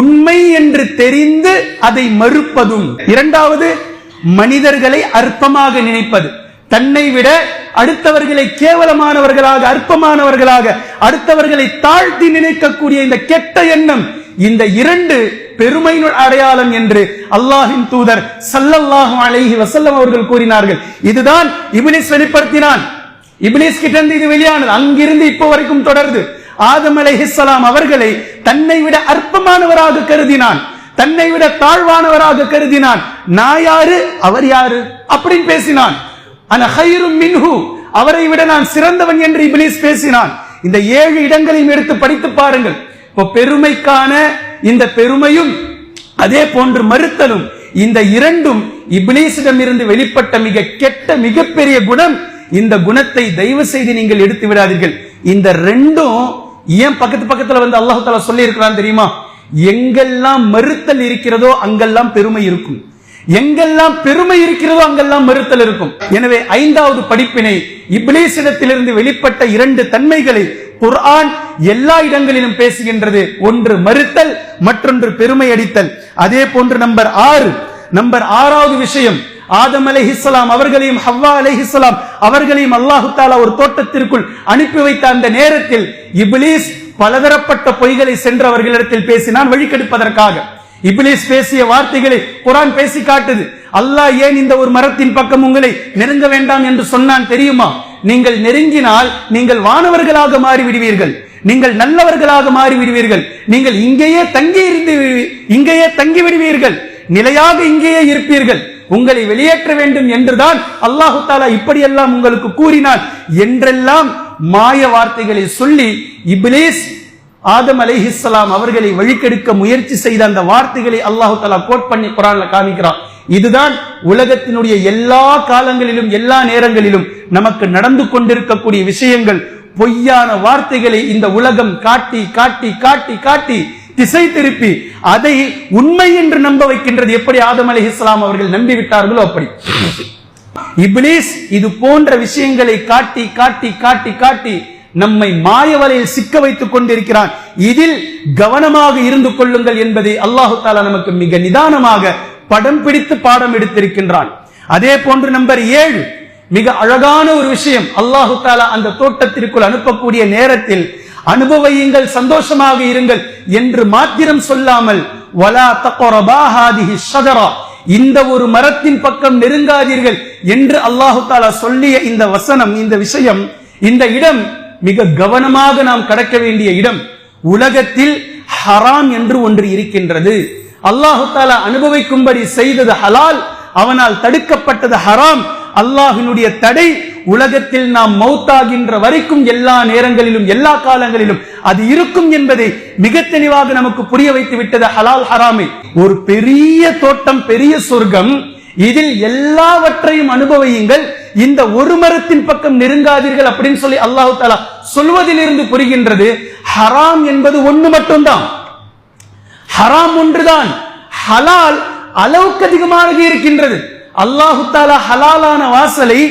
உண்மை என்று தெரிந்து அதை மறுப்பதும். இரண்டாவது, மனிதர்களை அற்பமாக நினைப்பது, தன்னை விட அடுத்தவர்களை கேவலமானவர்களாக, அற்பமானவர்களாக, அடுத்தவர்களை தாழ்த்தி நினைக்கக்கூடிய இந்த கெட்ட எண்ணம், இந்த இரண்டு பெருமையின் அடையாளம் என்று அல்லாஹ்வின் தூதர் ஸல்லல்லாஹு அலைஹி வஸல்லம் அவர்கள் கூறினார்கள். இதுதான் இப்லீஸ் வெளிப்படுத்தினான். இப்லீஸ் கிட்ட இருந்து இது வெளியானது, அங்கிருந்து இப்போ வரைக்கும் தொடர்ந்து. ஆதம் அலைஹிஸ்ஸலாம் அவர்களை தன்னை விட அற்பமானவராக கருதினான், தன்னை விட தாழ்வானவராக கருதினான். நான் யாரு, அவர் யாரு அப்படின்னு பேசினான். அன கைரும் மின்ஹு, அவரை விட நான் சிறந்தவன் என்று இப்லீஸ் பேசினான். இந்த 7 இடங்களையும் எடுத்து படித்து பாருங்கள். இப்போ பெருமைக்கான இந்த பெருமையும் அதே போன்று மறுத்தலும், இந்த இரண்டும் இப்லீஸிடம் இருந்து வெளிப்பட்ட மிக கெட்ட மிகப்பெரிய குணம். இந்த குணத்தை தயவு செய்து நீங்கள் எடுத்து விடாதீர்கள். இந்த ரெண்டும் ஏன் பக்கத்துல வந்து அல்லாஹ் தஆலா சொல்லி இருக்கிறான் தெரியுமா? எங்கெல்லாம் மறுத்தல் இருக்கிறதோ அங்கெல்லாம் பெருமை இருக்கும், எங்கெல்லாம் பெருமை இருக்கிறதோ அங்கெல்லாம் மறுத்தல் இருக்கும். எனவே ஐந்தாவது படிப்பினை, இப்லீஸிடத்திலிருந்து வெளிப்பட்ட 2 தன்மைகளை குர்ஆன் எல்லா இடங்களிலும் பேசுகின்றது. ஒன்று மறுத்தல், மற்றொன்று பெருமை அடித்தல். அதே போன்று நம்பர் 6வது விஷயம், ஆதம் அலைஹிஸ்ஸலாம் அவர்களையும் ஹவ்வா அலைஹிஸ்ஸலாம் அவர்களையும் அல்லாஹ் தஆலா ஒரு தோட்டத்திற்குள் அனுப்பி வைத்த அந்த நேரத்தில் இப்லீஸ் பலதரப்பட்ட பொய்களை சென்று அவர்களிடத்தில் பேசினான் வழிகெடுப்பதற்காக. இப்லீஸ் பேசிய வார்த்தைகளை குர்ஆன் பேசி காட்டுது. அல்லாஹ் ஏன் இந்த ஒரு மரத்தின் பக்கம் உங்களை நெருங்க வேண்டாம் என்று சொன்னான் தெரியுமா? நீங்கள் நெருங்கினால் நீங்கள் வானவர்களாக மாறிவிடுவீர்கள், நீங்கள் நல்லவர்களாக மாறிவிடுவீர்கள், நீங்கள் இங்கேயே தங்கி விடுவீர்கள், நிலையாக இங்கேயே இருப்பீர்கள், உங்களை வெளியேற்ற வேண்டும் என்றுதான் அல்லாஹு தஆலா இப்படியெல்லாம் உங்களுக்கு கூறினான் என்றெல்லாம் மாய வார்த்தைகளை சொல்லி இப்லீஸ் ஆதம் அலைஹிஸ்ஸலாம் அவர்களை வழிகெடுக்க முயற்சி செய்த அந்த வார்த்தைகளை அல்லாஹு தஆலா கோட் பண்ணி குர்ஆன்ல காமிக்கிறான். இதுதான் உலகத்தினுடைய எல்லா காலங்களிலும் எல்லா நேரங்களிலும் நமக்கு நடந்து கொண்டிருக்கக்கூடிய விஷயங்கள். பொய்யான வார்த்தைகளை இந்த உலகம் காட்டி காட்டி காட்டி காட்டி திசை திருப்பி அதை உண்மை என்று நம்ப வைக்கின்றது. எப்படி ஆதம் அலைஹிஸ்ஸலாம் அவர்கள் நம்பிவிட்டார்களோ அப்படி இப்லீஸ் இது போன்ற விஷயங்களை காட்டி காட்டி காட்டி காட்டி நம்மை மாயவலையில் சிக்க வைத்துக் கொண்டிருக்கிறான். இதில் கவனமாக இருந்து கொள்ளுங்கள் என்பதை அல்லாஹு தஆலா நமக்கு மிக நிதானமாக படம் பிடித்து பாடம் எடுத்திருக்கின்றான். அதே போன்று நம்பர் 7 மிக அழகான ஒரு விஷயம். அல்லாஹு தஆலா அந்த தோட்டத்திற்குள் அனுப்பக்கூடிய நேரத்தில் அனுபவியுங்கள், சந்தோஷமாக இருங்கள் என்று மாத்திரம் சொல்லாமல் வலா தக்ரபா ஹாதிஹி ஷஜரா, இந்த ஒரு மரத்தின் பக்கம் நெருங்காதீர்கள் என்று அல்லாஹு தஆலா சொல்லிய இந்த வசனம், இந்த விஷயம், இந்த இடம் மிக கவனமாக நாம் கடக்க வேண்டிய இடம். உலகத்தில் ஹராம் என்று ஒன்று இருக்கின்றது. அல்லாஹு தஆலா அனுபவிக்கும்படி செய்தது ஹலால், அவனால் தடுக்கப்பட்டது ஹராம். அல்லாஹ்வினுடைய தடை உலகத்தில் நாம் மௌத்தாகின்ற வரைக்கும் எல்லா நேரங்களிலும் எல்லா காலங்களிலும் அது இருக்கும் என்பதை மிக தெளிவாக நமக்கு புரிய வைத்து விட்டது ஹலால் ஹராமை. ஒரு பெரிய தோட்டம், பெரிய சொர்க்கம், இதில் எல்லாவற்றையும் அனுபவியுங்கள், இந்த ஒரு மரத்தின் பக்கம் நெருங்காதீர்கள் அப்படின்னு சொல்லி அல்லாஹு தஆலா சொல்வதிலிருந்து புரிகின்றது ஹராம் என்பது ஒன்று மட்டும்தான். ஹராம் ஒன்றுதான், ஹலால் அளவுக்கு அதிகமாக இருக்கின்றது. அல்லாஹு தஆலா ஹலாலான வாசலை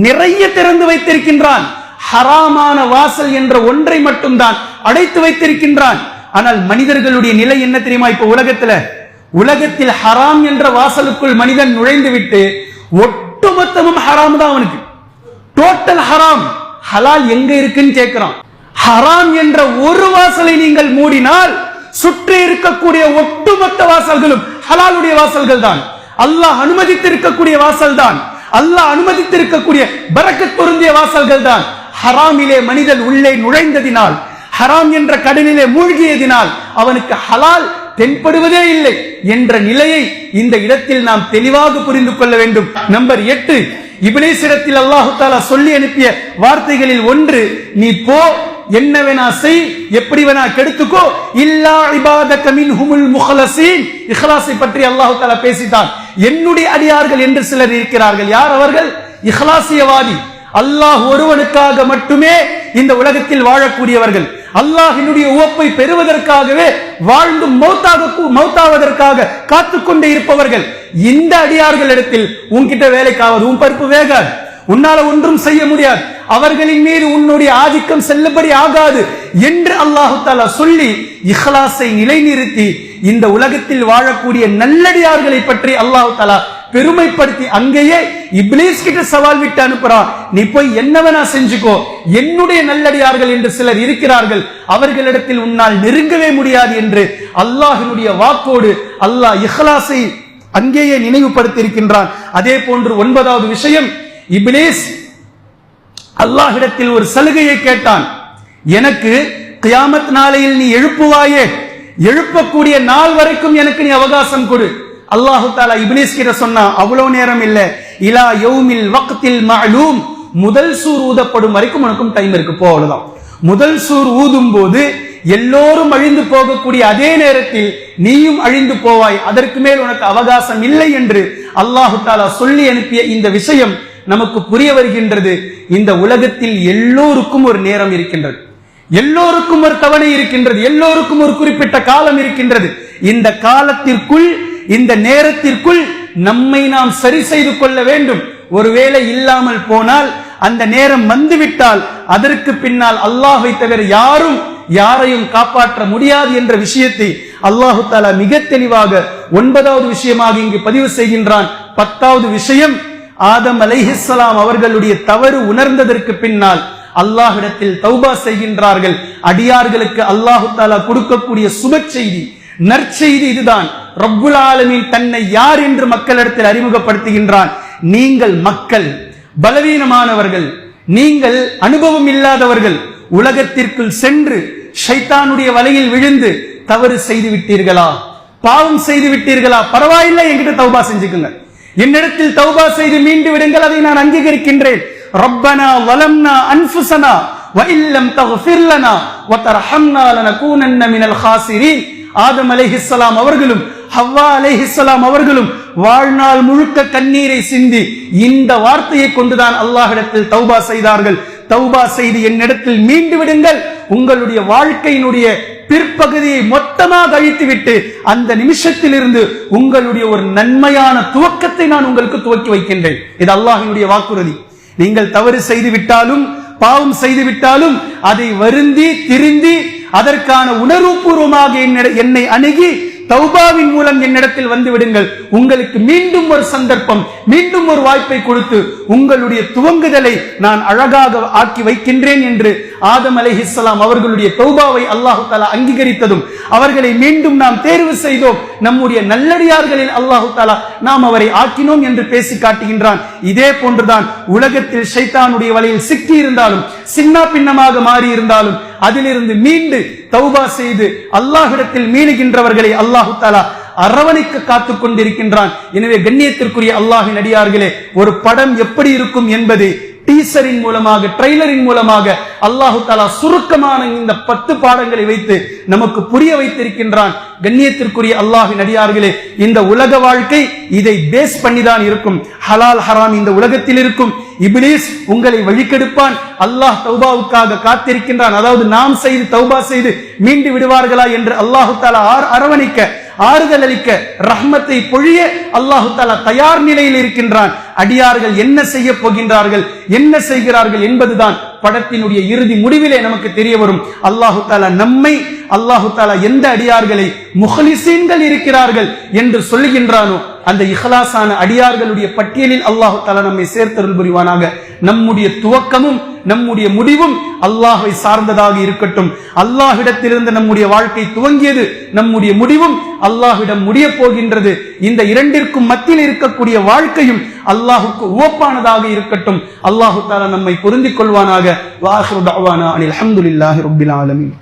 நிறைய திறந்து வைத்திருக்கின்றான், ஹராமான வாசல் என்ற ஒன்றை மட்டும்தான் அடைத்து வைத்திருக்கின்றான். ஆனால் மனிதர்களுடைய நிலை என்ன தெரியுமா? இப்ப உலகத்தில் ஹராம் என்ற வாசலுக்குள் மனிதன் நுழைந்து விட்டு ஒட்டுமொத்தமும் ஹராம் தான் அவனுக்கு, டோட்டல் ஹராம். ஹலால் எங்க இருக்குன்னு கேட்கிறான். ஹராம் என்ற ஒரு வாசலை நீங்கள் மூடினால் சுற்றி இருக்கக்கூடிய ஒட்டுமொத்த வாசல்களும் ஹலாலுடைய வாசல்கள் தான், அல்லாஹ் அனுமதித்திருக்கக்கூடிய வாசல் தான், அல்லாஹ் அனுமதித்திருக்கக்கூடிய பரக்கத் பொருந்திய வாசல்கள் தான். ஹராமிலே மனிதன் உள்ளே நுழைந்ததினால், ஹராம் என்ற கடலிலே மூழ்கியதினால் அவனுக்கு ஹலால் தென்படுவதே இல்லை என்ற நிலையை இந்த இடத்தில் நாம் தெளிவாக புரிந்து கொள்ள வேண்டும். நம்பர் 8, இப்லீஸிடத்தில் அல்லாஹு தஆலா சொல்லி அனுப்பிய வார்த்தைகளில் ஒன்று, நீ போ, என்ன வேணா செய், எப்படி வேணா கெடுத்துக்கோ, இல்லா இபாதக மின்ஹுமுல் முஹ்லஸீன். இக்லாஸை பற்றி அல்லாஹு தஆலா பேசிட்டான். என்னுடைய அடியார்கள் என்று சிலர் இருக்கிறார்கள். யார் அவர்கள்? இக்லாசியவாதி, அல்லாஹ் ஒருவனுக்காக மட்டுமே இந்த உலகத்தில் வாழக்கூடியவர்கள், அல்லாஹ்வினுடைய உவப்பை பெறுவதற்காகவே வாழ்ந்து மௌத்தாவதற்காக காத்துக்கொண்டே இருப்பவர்கள். இந்த அடியார்களிடத்தில் உன்கிட்ட வேலைக்காவது, உன் பருப்பு வேகாது, உன்னால ஒன்றும் செய்ய முடியாது, அவர்களின் மீது உன்னுடைய ஆதிக்கம் செல்லுபடி ஆகாது என்று அல்லாஹு தஆலா சொல்லி இக்லாஸை நிலைநிறுத்தி இந்த உலகத்தில் வாழக்கூடிய நல்லடியார்களை பற்றி அல்லாஹு தஆலா பெருமைப்படுத்தி அங்கேயே இப்லீஸ் கிட்ட சவால் விட்டு அனுப்புறான். நீ போய் என்னவெனா செஞ்சுக்கோ, என்னுடைய நல்லடியார்கள் என்று சிலர் இருக்கிறார்கள், அவர்களிடத்தில் உன்னால் நெருங்கவே முடியாது என்று அல்லாஹ்வினுடைய வாக்கோடு அல்லாஹ் இக்லாஸை அங்கேயே நினைவுபடுத்தி இருக்கின்றான். அதே போன்று 9வது விஷயம், இப்லீஸ் அல்லாஹ்விடத்தில் ஒரு சலுகையை கேட்டான். எனக்கு கியாமத் நாளையில் நீ எழுப்புவாயே, எழுப்பக்கூடிய நாள் வரைக்கும் எனக்கு நீ அவகாசம் கொடு. அல்லாஹு தஆலா இப்லீஸ் கிட்ட சொன்னா, அவ்வளவு நேரம் இல்ல, இலா யௌமில் வக்தில் மஅலூம், முதல் சூர் ஊதப்படும் வரைக்கும் உனக்கும் டைம் இருக்கு, போ, அவ்வளவுதான். முதல் சூர் ஊதும் போது எல்லோரும் அழிந்து போகக்கூடிய அதே நேரத்தில் நீயும் அழிந்து போவாய், அதற்கு மேல் உனக்கு அவகாசம் இல்லை என்று அல்லாஹு தஆலா சொல்லி அனுப்பிய இந்த விஷயம் நமக்கு புரிய வருகின்றது. இந்த உலகத்தில் எல்லோருக்கும் ஒரு நேரம் இருக்கின்றது, எல்லோருக்கும் ஒரு தவணை இருக்கின்றது, எல்லோருக்கும் ஒரு குறிப்பிட்ட காலம் இருக்கின்றது. இந்த காலத்திற்குள், இந்த நேரத்திற்குள் நம்மை நாம் சரி செய்து கொள்ள வேண்டும். ஒருவேளை இல்லாமல் போனால், அந்த நேரம் வந்துவிட்டால் அதற்கு பின்னால் அல்லாஹ்வை தவிர யாரும் யாரையும் காப்பாற்ற முடியாது என்ற விஷயத்தை அல்லாஹு தஆலா மிக தெளிவாக 9வது விஷயமாக இங்கு பதிவு செய்கின்றான். 10வது விஷயம், ஆதம் அலைஹிஸ்ஸலாம் அவர்களுடைய தவறு உணர்ந்ததற்கு பின்னால் அல்லாஹ்விடத்தில் தௌபா செய்கின்றார்கள். அடியார்களுக்கு அல்லாஹு தஆலா கொடுக்கக்கூடிய சுப செய்தி, நற்செய்தி இதுதான். ரப்புல் ஆலமீன் தன்னை யார் என்று மக்களிடத்தில் அறிமுகப்படுத்துகின்றான். நீங்கள் மக்கள், பலவீனமானவர்கள், நீங்கள் அனுபவம் இல்லாதவர்கள், உலகத்திற்குள் சென்று ஷைத்தானுடைய வலையில் விழுந்து தவறு செய்து விட்டீர்களா, பாவம் செய்து விட்டீர்களா? பரவாயில்லை, என்கிட்ட தௌபா செஞ்சுக்குங்க, என்னிடத்தில் தௌபா செய்து மீண்டு விடுங்கள், அதை நான் அங்கீகரிக்கின்றேன். ரப்பனா வலம்னா அன்ஃபுஸனா வ இல்லம் தக்ஃபிர் லனா வ தர்ஹம்னா லனகூனன்ன மினல் காசிரீன். ஆதம் அலைஹிஸ்ஸலாம் அவர்களும் ஹவ்வா அலைஹிஸ்ஸலாம் அவர்களும் வாழ்நாள் முழுக்க கண்ணீரை சிந்தி இந்த வார்த்தையை கொண்டுதான் அல்லாஹ்விடத்தில் தௌபா செய்தார்கள். தௌபா செய்து என்னிடத்தில் மீண்டு விடுங்கள், உங்களுடைய வாழ்க்கையினுடைய பிற்பகுதியை மொத்தமாக அழித்துவிட்டு அந்த நிமிஷத்திலிருந்து உங்களுடைய ஒரு நன்மையான துவக்கத்தை நான் உங்களுக்கு துவக்கி வைக்கின்றேன். இது அல்லாஹ்வினுடைய வாக்குறுதி. நீங்கள் தவறு செய்து விட்டாலும், பாவம் செய்து விட்டாலும் அதை வருந்தி திருந்தி அதற்கான உணர்வுபூர்வமாக என்னை அணுகி தௌபாவின் மூலம் என்னிடத்தில் வந்து விடுங்கள். உங்களுக்கு மீண்டும் ஒரு சந்தர்ப்பம், மீண்டும் ஒரு வாய்ப்பை கொடுத்து உங்களுடைய துவங்குதலை நான் அழகாக ஆக்கி வைக்கின்றேன் என்று ஆதம் அலைஹிஸ்ஸலாம் அவர்களுடைய தௌபாவை அல்லாஹு தஆலா அங்கீகரித்ததும், அவர்களை மீண்டும் நாம் தேர்வு செய்தோம், நம்முடைய நல்லடியார்களில் அல்லாஹு தஆலா நாம் அவரை ஆக்கினோம் என்று பேசி காட்டுகின்றான். இதே போன்றுதான் உலகத்தில் ஷைத்தானுடைய வலையில் சிக்கி இருந்தாலும், சின்ன பின்னமாக மாறி இருந்தாலும், அதிலிருந்து மீண்டு தௌபா செய்து அல்லாஹ்விடத்தில் மீளுகின்றவர்களை அல்லாஹு தஆலா அரவணைக்க காத்துக் கொண்டிருக்கின்றான். எனவே கண்ணியத்திற்குரிய அல்லாஹ்வின் அடியார்களே, ஒரு படம் எப்படி இருக்கும் என்பது டீசரின் மூலமாக, ட்ரெய்லரின் மூலமாக அல்லாஹு தஆலா சுருக்கமான இந்த 10 பாடங்களை வைத்து நமக்கு புரிய வைத்திருக்கின்றான். கண்ணியத்திற்குரிய அல்லாஹ்வின் அடியார்களே, இந்த உலக வாழ்க்கை இதை பேஸ் பண்ணிதான் இருக்கும். ஹலால் ஹராம் இந்த உலகத்தில் இருக்கும். இப்லீஸ் உங்களை வழிகெடுப்பான். அல்லாஹ் தௌபாவுக்காக காத்திருக்கின்றான். அதாவது நாம் செய்து தௌபா செய்து மீண்டு விடுவார்களா என்று அல்லாஹு தஆலா அரவணைக்க, ஆறுதல் அளிக்க, ரஹ்மத்தை பொழிய அல்லாஹு தஆலா தயார் நிலையில் இருக்கின்றான். அடியார்கள் என்ன செய்ய போகின்றார்கள், என்ன செய்கிறார்கள் என்பதுதான் படத்தினுடைய இறுதி முடிவிலே நமக்கு தெரிய வரும். அல்லாஹு தஆலா நம்மை, அல்லாஹு தஆலா எந்த அடியார்களை முஹ்லிசீன்கள் இருக்கிறார்கள் என்று சொல்லுகின்றானோ அந்த இஹ்லாஸான அடியார்களுடைய பட்டியலில் அல்லாஹு தஆலா நம்மை சேர்த்தருள் புரிவானாக. நம்முடைய துவக்கமும் நம்முடைய முடிவும் அல்லாஹ்வை சார்ந்ததாக இருக்கட்டும். அல்லாஹ்விடத்திலிருந்து நம்முடைய வாழ்க்கை துவங்கியது, நம்முடைய முடிவும் அல்லாஹ்விடம் முடிய போகின்றது. இந்த இரண்டிற்கும் மத்தியில் இருக்கக்கூடிய வாழ்க்கையும் அல்லாஹுக்கு உவப்பானதாக இருக்கட்டும். அல்லாஹு தஆலா நம்மை பொருந்திக் கொள்வானாக. வ ஆகிரு தஅவானா அனில் ஹம்துலில்லாஹி ரப்பில் ஆலமீன்.